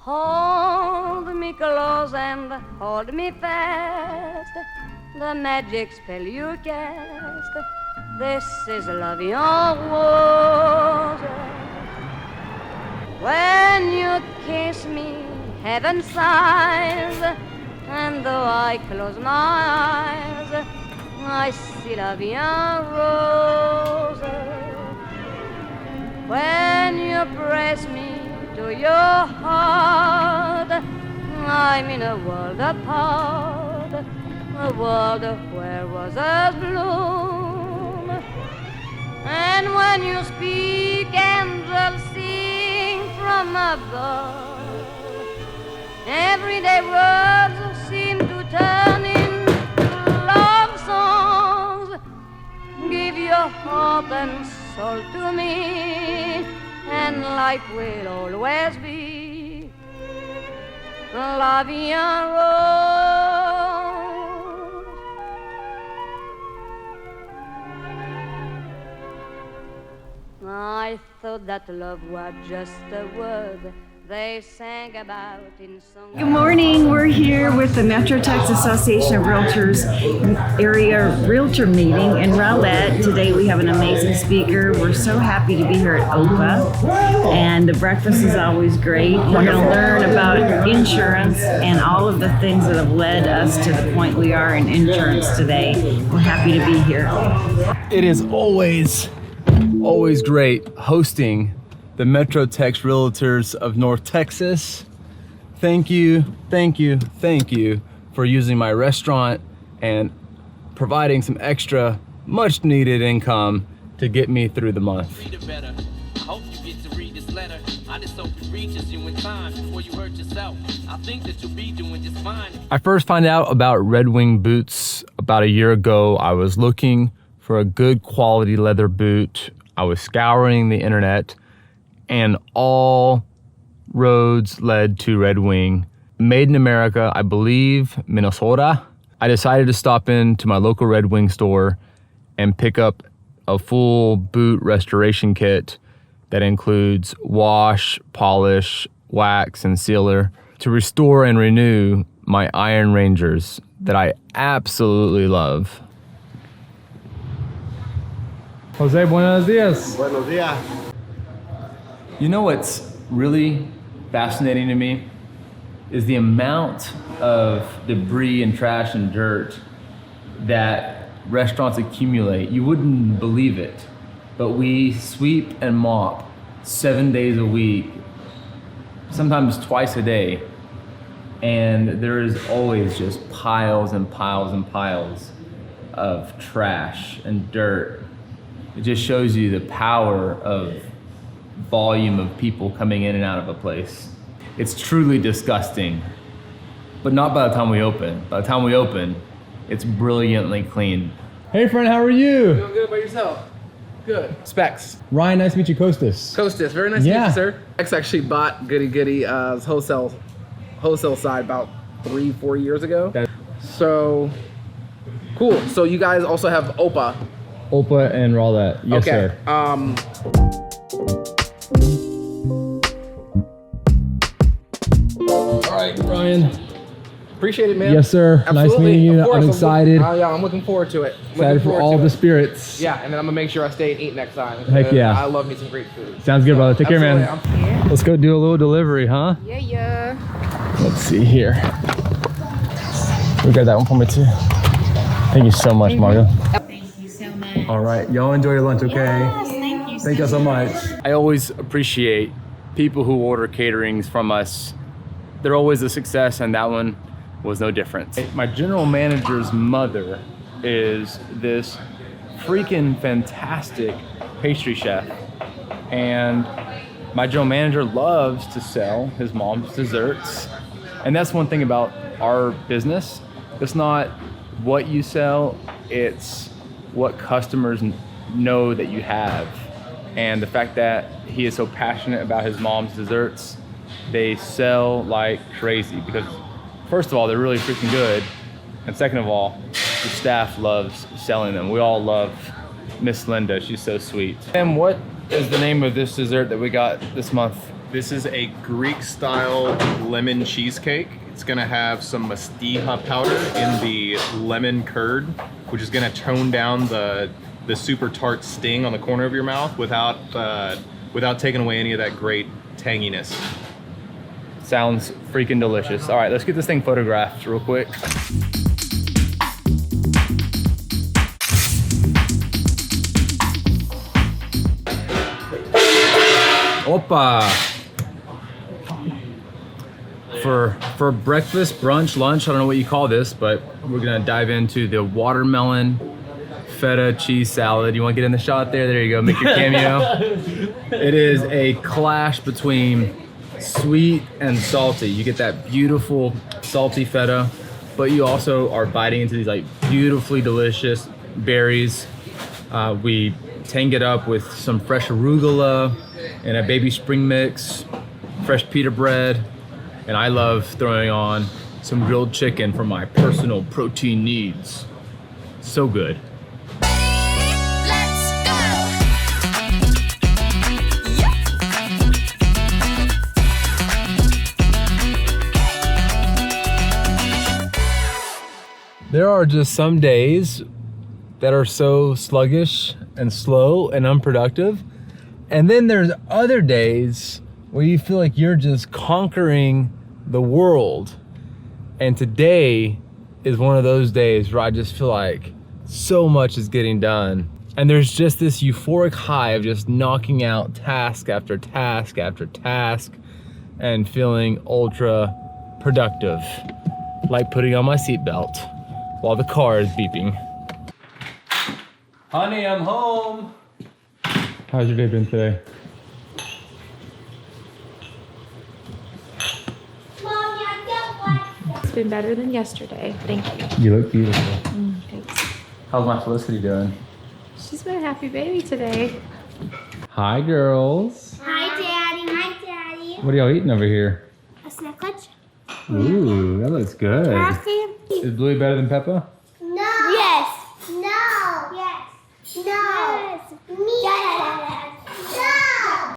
Hold me close and hold me fast. The magic spell you cast. This is love en rose. When you kiss me, heaven sighs. And though I close my eyes, I see love en rose. When you press me to your heart, I'm in a world apart, a world where roses bloom. And when you speak, angels sing from above. Everyday words seem to turn into love songs. Give your heart and soul to me, and life will always be love en rose. I thought that love was just a word they sang about in song. Good morning. We're here with the Metro Texas Association of Realtors area realtor meeting in Rowlett. Today we have an amazing speaker. We're so happy to be here at OPA, and the breakfast is always great. We're going to learn about insurance and all of the things that have led us to the point we are in insurance today. We're happy to be here. It is always great hosting the Metro Tex Realtors of North Texas. Thank you for using my restaurant and providing some extra much needed income to get me through the month. I hope you get to read this letter. I just hope it reaches you in time before you hurt yourself. I think that you'll be doing just fine. I first found out about Red Wing boots about a year ago. I was looking for a good quality leather boot. I was scouring the internet, and all roads led to Red Wing. Made in America, I believe, Minnesota. I decided to stop into my local Red Wing store and pick up a full boot restoration kit that includes wash, polish, wax, and sealer to restore and renew my Iron Rangers that I absolutely love. Jose, buenos dias. Buenos dias. You know what's really fascinating to me is the amount of debris and trash and dirt that restaurants accumulate. You wouldn't believe it, but we sweep and mop 7 days a week, sometimes twice a day, and there is always just piles and piles and piles of trash and dirt. It just shows you the power of volume of people coming in and out of a place. It's truly disgusting, but not by the time we open. By the time we open, it's brilliantly clean. Hey friend, how are you? Doing good by yourself. Good. Specs. Ryan, nice to meet you, Costas. Costas, very nice to meet you, sir. Specs actually bought Goody Goody wholesale side about 3-4 years ago. So cool. So you guys also have OPA. Opa and Rowlett. Yes, okay. Sir. All right, Ryan. Appreciate it, man. Yes, sir. Absolutely. Nice meeting you. Of course, I'm excited. Yeah, I'm looking forward to it. Excited for all the spirits. Yeah, and then I'm gonna make sure I stay and eat next time. Heck yeah. I love me some great food. Sounds good, brother. Take care, man. Absolutely. Let's go do a little delivery, huh? Yeah. Let's see here. We got that one for me too. Thank you so much, Mario. Thank you so much. All right, y'all enjoy your lunch, okay? Yes, thank you. Thank you so much. I always appreciate people who order caterings from us. They're always a success, and that one was no different. My general manager's mother is this freaking fantastic pastry chef, and my general manager loves to sell his mom's desserts. And that's one thing about our business. It's not what you sell, it's what customers know that you have. And the fact that he is so passionate about his mom's desserts, they sell like crazy because first of all, they're really freaking good. And second of all, the staff loves selling them. We all love Miss Linda, she's so sweet. And what is the name of this dessert that we got this month? This is a Greek-style lemon cheesecake. It's gonna have some mastiha powder in the lemon curd, which is gonna tone down the super tart sting on the corner of your mouth without taking away any of that great tanginess. Sounds freaking delicious. All right, let's get this thing photographed real quick. Opa! For breakfast, brunch, lunch, I don't know what you call this, but we're gonna dive into the watermelon feta cheese salad. You wanna get in the shot there? There you go, make your cameo. It is a clash between sweet and salty. You get that beautiful salty feta, but you also are biting into these like beautifully delicious berries. We tang it up with some fresh arugula and a baby spring mix, fresh pita bread, and I love throwing on some grilled chicken for my personal protein needs. So good. There are just some days that are so sluggish and slow and unproductive. And then there's other days where you feel like you're just conquering the world. And today is one of those days where I just feel like so much is getting done. And there's just this euphoric high of just knocking out task after task after task and feeling ultra productive. Like putting on my seatbelt while the car is beeping. Honey, I'm home. How's your day been today? It's been better than yesterday. Thank you. You look beautiful. Thanks. How's my Felicity doing? She's been a happy baby today. Hi, girls. Hi, Daddy. Hi, Daddy. What are y'all eating over here? A sandwich. Ooh, that looks good. Coffee. Is Bluey better than Peppa?